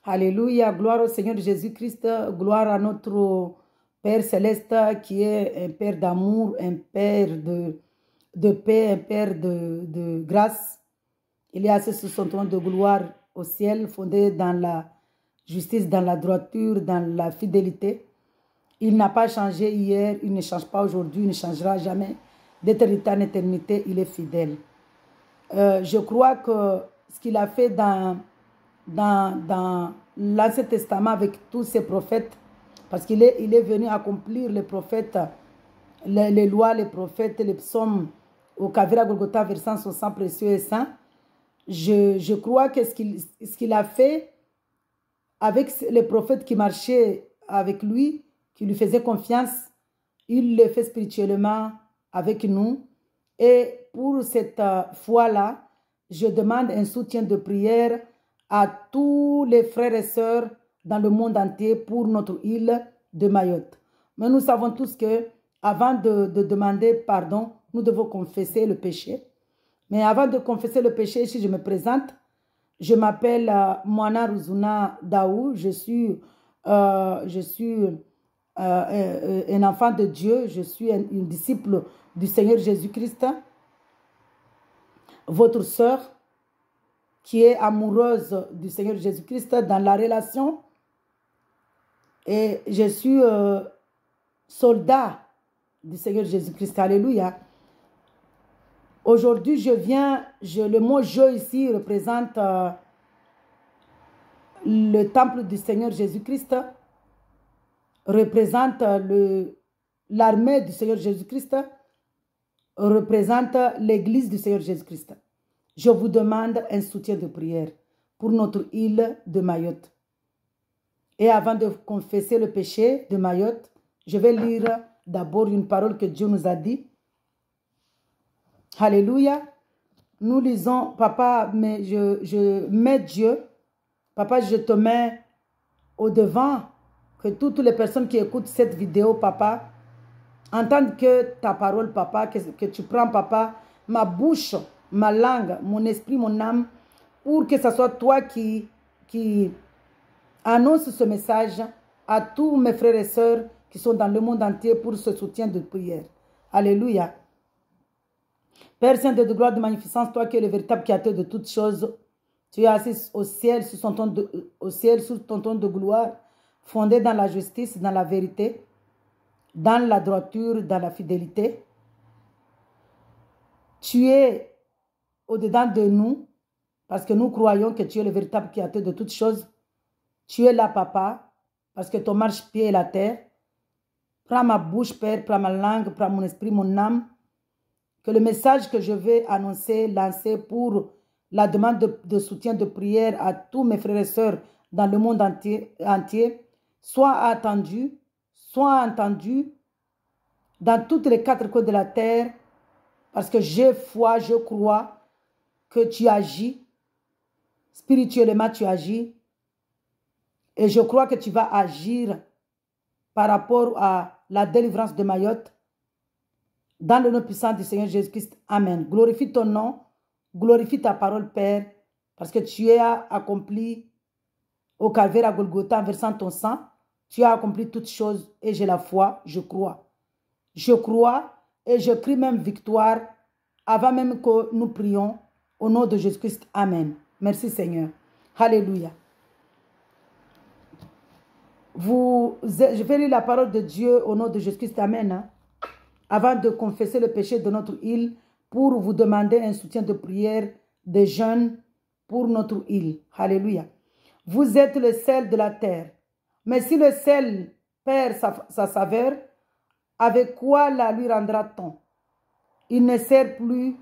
Alléluia, gloire au Seigneur Jésus-Christ, gloire à notre Père céleste qui est un Père d'amour, un Père de paix, un Père de grâce. Il est assis sur son trône de gloire au ciel, fondé dans la justice, dans la droiture, dans la fidélité. Il n'a pas changé hier, il ne change pas aujourd'hui, il ne changera jamais. D'éternité en éternité, il est fidèle. Je crois que ce qu'il a fait dans l'Ancien Testament avec tous ses prophètes, parce qu'il est venu accomplir les prophètes, les lois, les prophètes, les psaumes au Calvaire à Golgotha versant son sang précieux et saint. Je crois que ce qu'il a fait avec les prophètes qui marchaient avec lui, qui lui faisaient confiance, il le fait spirituellement avec nous. Et pour cette foi-là, je demande un soutien de prière à tous les frères et sœurs dans le monde entier pour notre île de Mayotte. Mais nous savons tous que avant de demander pardon, nous devons confesser le péché. Mais avant de confesser le péché, si je me présente, je m'appelle Moana Ruzuna Daou. Je suis un enfant de Dieu. Je suis une disciple du Seigneur Jésus-Christ. Votre sœur qui est amoureuse du Seigneur Jésus-Christ dans la relation. Et je suis soldat du Seigneur Jésus-Christ. Alléluia. Aujourd'hui, le mot « je » ici représente le temple du Seigneur Jésus-Christ, représente l'armée du Seigneur Jésus-Christ, représente l'église du Seigneur Jésus-Christ. Je vous demande un soutien de prière pour notre île de Mayotte. Et avant de confesser le péché de Mayotte, je vais lire d'abord une parole que Dieu nous a dit. Alléluia. Nous lisons, papa, mais je mets Dieu. Papa, je te mets au devant, que toutes les personnes qui écoutent cette vidéo, papa, entendent que ta parole, papa, que tu prends, papa, ma bouche, ma langue, mon esprit, mon âme, pour que ce soit toi qui annonce ce message à tous mes frères et sœurs qui sont dans le monde entier pour ce soutien de prière. Alléluia. Père Saint de gloire, de magnificence, toi qui es le véritable créateur de toutes choses, tu es assis au ciel, sous ton trône de gloire, fondé dans la justice, dans la vérité, dans la droiture, dans la fidélité. Tu es au-dedans de nous, parce que nous croyons que tu es le véritable créateur de toutes choses. Tu es là, papa, parce que ton marche-pied est la terre. Prends ma bouche, Père, prends ma langue, prends mon esprit, mon âme. Que le message que je vais annoncer, lancer pour la demande de soutien, de prière à tous mes frères et sœurs dans le monde entier soit entendu dans toutes les quatre coins de la terre, parce que j'ai foi, je crois que tu agis, spirituellement tu agis, et je crois que tu vas agir par rapport à la délivrance de Mayotte, dans le nom puissant du Seigneur Jésus-Christ. Amen. Glorifie ton nom, glorifie ta parole, Père, parce que tu as accompli au Calvaire à Golgotha en versant ton sang. Tu as accompli toutes choses et j'ai la foi, je crois. Je crois et je crie même victoire avant même que nous prions au nom de Jésus-Christ. Amen. Merci Seigneur. Alléluia. Je vais lire la parole de Dieu au nom de Jésus-Christ. Amen. Hein? Avant de confesser le péché de notre île, pour vous demander un soutien de prière, de jeûne pour notre île. Alléluia. Vous êtes le sel de la terre. Mais si le sel perd sa saveur, avec quoi la lui rendra-t-on? Il ne sert plus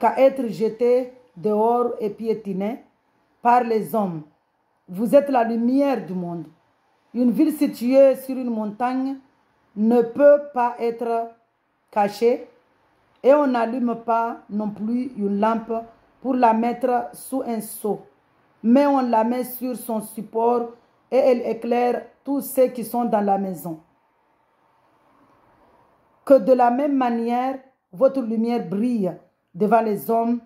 qu'à être jeté dehors et piétiné par les hommes. Vous êtes la lumière du monde. Une ville située sur une montagne ne peut pas être cachée et on n'allume pas non plus une lampe pour la mettre sous un seau, mais on la met sur son support et elle éclaire tous ceux qui sont dans la maison. Que de la même manière, votre lumière brille devant les hommes,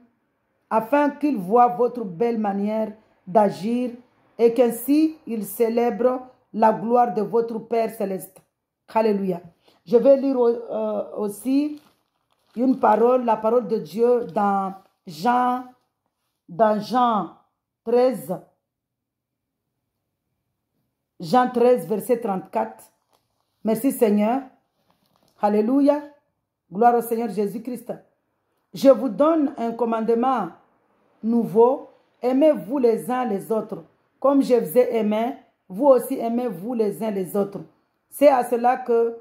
afin qu'ils voient votre belle manière d'agir et qu'ainsi il célèbre la gloire de votre Père céleste. Alléluia. Je vais lire aussi une parole, la parole de Dieu dans Jean 13. Jean 13, verset 34. Merci Seigneur. Alléluia. Gloire au Seigneur Jésus-Christ. Je vous donne un commandement nouveau. Aimez-vous les uns les autres. Comme je vous ai aimé, vous aussi aimez-vous les uns les autres. C'est à cela que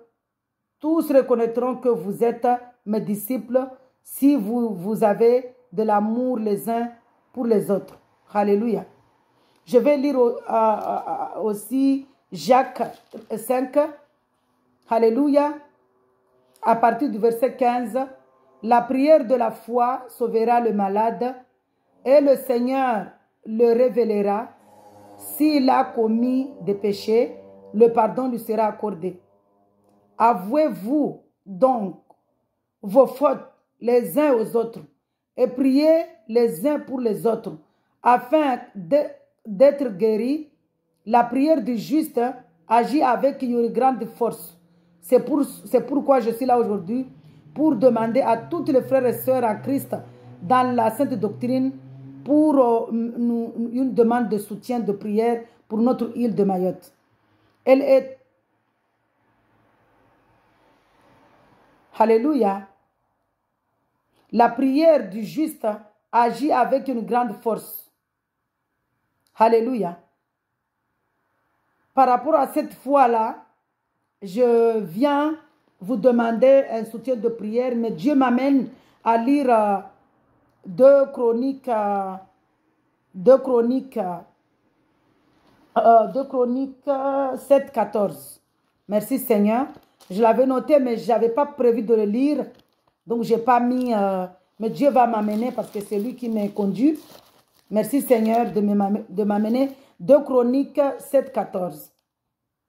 tous reconnaîtront que vous êtes mes disciples si vous avez de l'amour les uns pour les autres. Alléluia. Je vais lire aussi Jacques 5. Alléluia. À partir du verset 15. La prière de la foi sauvera le malade et le Seigneur le révélera. S'il a commis des péchés, le pardon lui sera accordé. Avouez-vous donc vos fautes les uns aux autres et priez les uns pour les autres afin d'être guéris. La prière du juste agit avec une grande force. C'est pourquoi je suis là aujourd'hui pour demander à toutes les frères et sœurs en Christ dans la sainte doctrine pour une demande de soutien, de prière pour notre île de Mayotte. Elle est... Alléluia. La prière du juste agit avec une grande force. Alléluia. Par rapport à cette foi-là, je viens vous demander un soutien de prière, mais Dieu m'amène à lire 2 Chroniques 7, 14. Merci Seigneur. Je l'avais noté, mais je n'avais pas prévu de le lire. Donc, je n'ai pas mis... mais Dieu va m'amener parce que c'est lui qui m'a conduit. Merci Seigneur de m'amener 2 Chroniques 7, 14.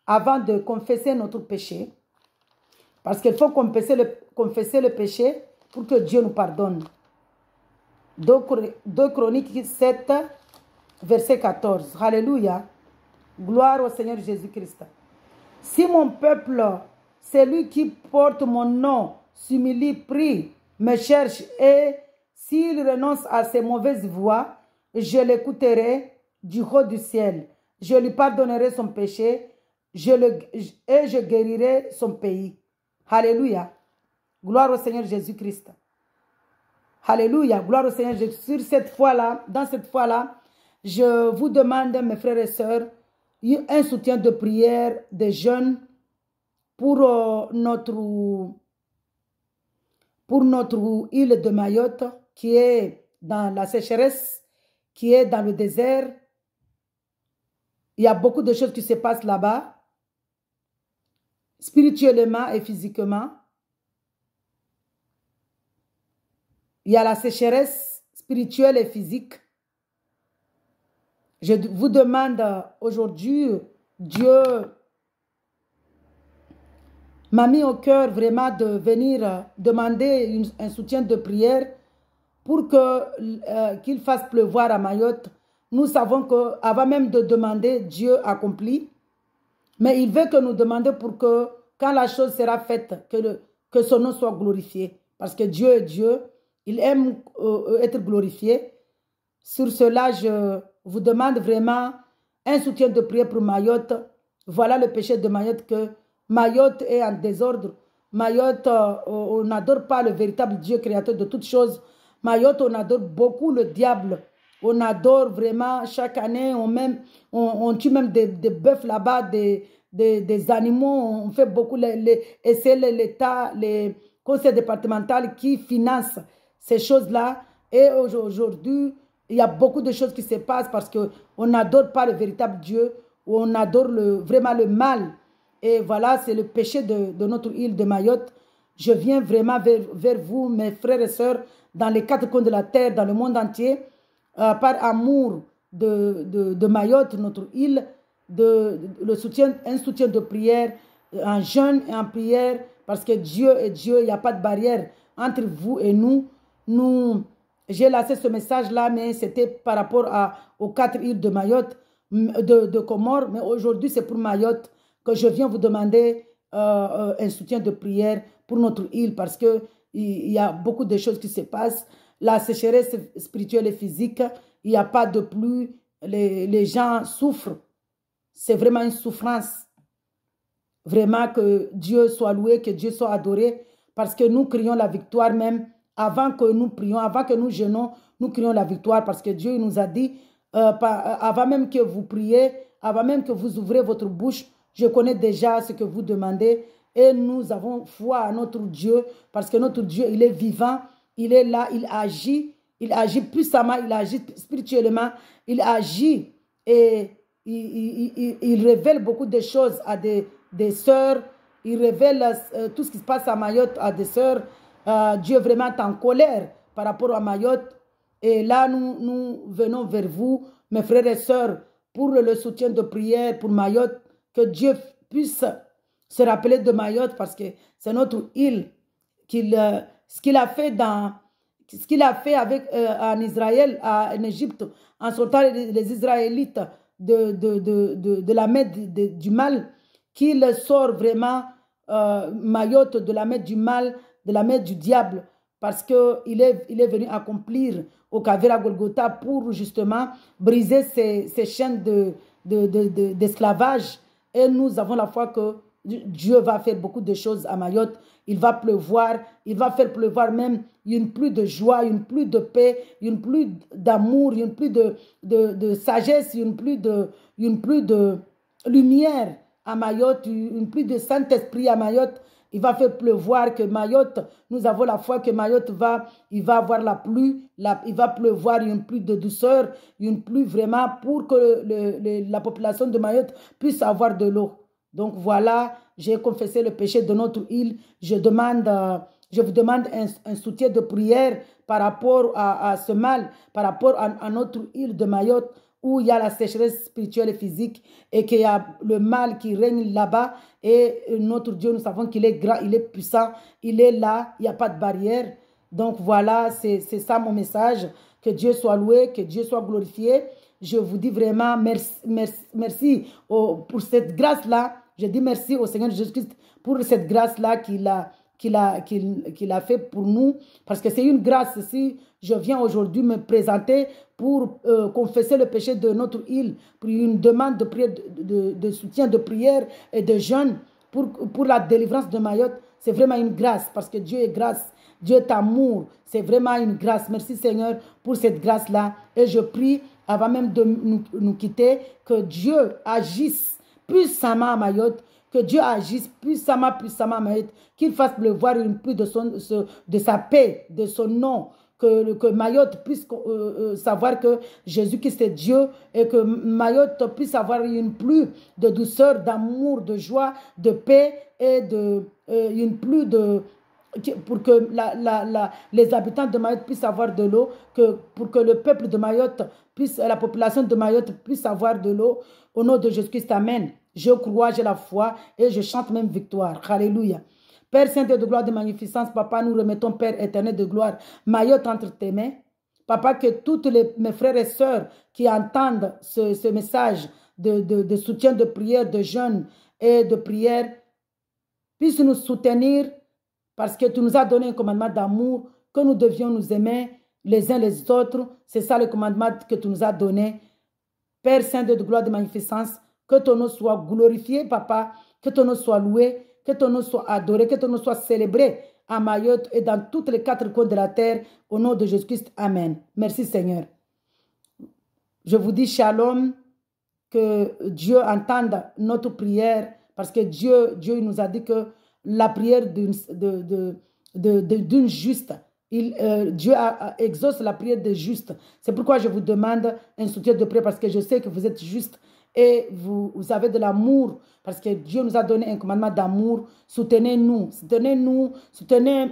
Avant de confesser notre péché. Parce qu'il faut confesser le péché pour que Dieu nous pardonne. 2 Chroniques 7, verset 14. Alléluia. Gloire au Seigneur Jésus-Christ. Si mon peuple, celui qui porte mon nom, s'humilie, prie, me cherche et s'il renonce à ses mauvaises voies, je l'écouterai du haut du ciel. Je lui pardonnerai son péché et je guérirai son pays. Alléluia. Gloire au Seigneur Jésus-Christ. Alléluia. Gloire au Seigneur Jésus. Sur cette foi-là, dans cette foi-là, je vous demande, mes frères et sœurs, un soutien de prière des jeunes pour notre île de Mayotte qui est dans la sécheresse, qui est dans le désert. Il y a beaucoup de choses qui se passent là-bas, spirituellement et physiquement. Il y a la sécheresse spirituelle et physique. Je vous demande aujourd'hui, Dieu m'a mis au cœur vraiment de venir demander un soutien de prière pour qu'il fasse pleuvoir à Mayotte. Nous savons qu'avant même de demander, Dieu accomplit. Mais il veut que nous demandions pour que quand la chose sera faite, que son nom soit glorifié. Parce que Dieu est Dieu. Il aime être glorifié. Sur cela, je vous demande vraiment un soutien de prière pour Mayotte. Voilà le péché de Mayotte, que Mayotte est en désordre. Mayotte, on n'adore pas le véritable Dieu créateur de toutes choses. Mayotte, on adore beaucoup le diable. On adore vraiment, chaque année, on tue même des bœufs là-bas, des animaux. On fait beaucoup, et c'est l'État, les conseils départementaux qui financent ces choses-là. Et aujourd'hui, il y a beaucoup de choses qui se passent parce qu'on n'adore pas le véritable Dieu, on adore vraiment le mal. Et voilà, c'est le péché de notre île de Mayotte. Je viens vraiment vers vous, mes frères et sœurs, dans les 4 coins de la terre, dans le monde entier, par amour de Mayotte, notre île, un soutien de prière, en jeûne et en prière, parce que Dieu est Dieu, il n'y a pas de barrière entre vous et nous. J'ai lancé ce message-là, mais c'était par rapport aux 4 îles de Mayotte. de Comores, mais aujourd'hui c'est pour Mayotte que je viens vous demander un soutien de prière pour notre île parce qu'il y a beaucoup de choses qui se passent. La sécheresse spirituelle et physique, il n'y a pas de pluie, les gens souffrent. C'est vraiment une souffrance. Vraiment que Dieu soit loué, que Dieu soit adoré, parce que nous crions la victoire même avant que nous prions, avant que nous jeûnons, nous crions la victoire parce que Dieu nous a dit, avant même que vous priez, avant même que vous ouvrez votre bouche, je connais déjà ce que vous demandez et nous avons foi à notre Dieu parce que notre Dieu, il est vivant, il est là, il agit puissamment, il agit spirituellement, il agit et il révèle beaucoup de choses à des sœurs, il révèle tout ce qui se passe à Mayotte à des sœurs. Dieu vraiment est en colère par rapport à Mayotte. Et là, nous venons vers vous, mes frères et sœurs, pour le soutien de prière pour Mayotte, que Dieu puisse se rappeler de Mayotte parce que c'est notre île. Ce qu'il a fait en Israël, en Égypte, en sortant les Israélites de la main du mal, qu'il sort vraiment Mayotte de la main du mal, de la main du diable, parce qu'il est venu accomplir au Calvaire Golgotha pour justement briser ces chaînes d'esclavage. Et nous avons la foi que Dieu va faire beaucoup de choses à Mayotte. Il va pleuvoir, il va faire pleuvoir même une pluie de joie, une pluie de paix, une pluie d'amour, une pluie de sagesse, une pluie de lumière à Mayotte, une pluie de Saint-Esprit à Mayotte. Il va faire pleuvoir que Mayotte, nous avons la foi que Mayotte il va avoir la pluie, il va pleuvoir une pluie de douceur, une pluie vraiment pour que la population de Mayotte puisse avoir de l'eau. Donc voilà, j'ai confessé le péché de notre île. Je vous demande un soutien de prière par rapport à ce mal, par rapport à notre île de Mayotte, où il y a la sécheresse spirituelle et physique et qu'il y a le mal qui règne là-bas. Et notre Dieu, nous savons qu'il est grand, il est puissant, il est là, il n'y a pas de barrière. Donc voilà, c'est ça mon message. Que Dieu soit loué, que Dieu soit glorifié. Je vous dis vraiment merci pour cette grâce-là. Je dis merci au Seigneur Jésus-Christ pour cette grâce-là qu'il a fait pour nous. Parce que c'est une grâce. Si je viens aujourd'hui me présenter pour confesser le péché de notre île, pour une demande de prière, de soutien, de prière et de jeûne pour la délivrance de Mayotte, c'est vraiment une grâce parce que Dieu est grâce. Dieu est amour. C'est vraiment une grâce. Merci Seigneur pour cette grâce-là. Et je prie, avant même de nous quitter, que Dieu agisse puissamment à Mayotte, que Dieu agisse puissamment à Mayotte, qu'il fasse pleuvoir une pluie de sa paix, de son nom, que Mayotte puisse savoir que Jésus-Christ est Dieu et que Mayotte puisse avoir une pluie de douceur, d'amour, de joie, de paix et une pluie pour que les habitants de Mayotte puissent avoir de l'eau, pour que le peuple de Mayotte la population de Mayotte puisse avoir de l'eau. Au nom de Jésus-Christ, amen. Je crois, j'ai la foi et je chante même victoire. Alléluia. Père Saint de gloire, de magnificence, Papa, nous remettons, Père éternel de gloire, Mayotte entre tes mains. Papa, que toutes mes frères et sœurs qui entendent ce message de soutien, de prière, de jeûne et de prière, puissent nous soutenir parce que tu nous as donné un commandement d'amour, que nous devions nous aimer les uns les autres. C'est ça le commandement que tu nous as donné. Père Saint de gloire, de magnificence, que ton nom soit glorifié, Papa, que ton nom soit loué, que ton nom soit adoré, que ton nom soit célébré à Mayotte et dans toutes les quatre coins de la terre, au nom de Jésus-Christ. Amen. Merci Seigneur. Je vous dis shalom, que Dieu entende notre prière, parce que Dieu nous a dit que la prière d'une juste, Dieu exauce la prière des justes. C'est pourquoi je vous demande un soutien de prière, parce que je sais que vous êtes juste et vous avez de l'amour, parce que Dieu nous a donné un commandement d'amour. Soutenez-nous, soutenez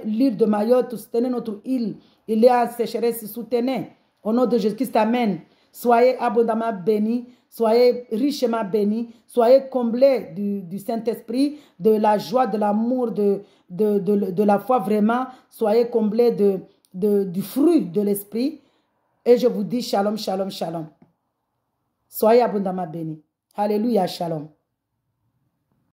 l'île de Mayotte, soutenez notre île. Il y a sécheresse, soutenez. Au nom de Jésus-Christ, amen. Soyez abondamment bénis, soyez richement bénis, soyez comblés du Saint-Esprit, de la joie, de l'amour, de la foi vraiment. Soyez comblés du fruit de l'Esprit. Et je vous dis shalom, shalom, shalom. Soyez abondamment bénis. Alléluia, shalom.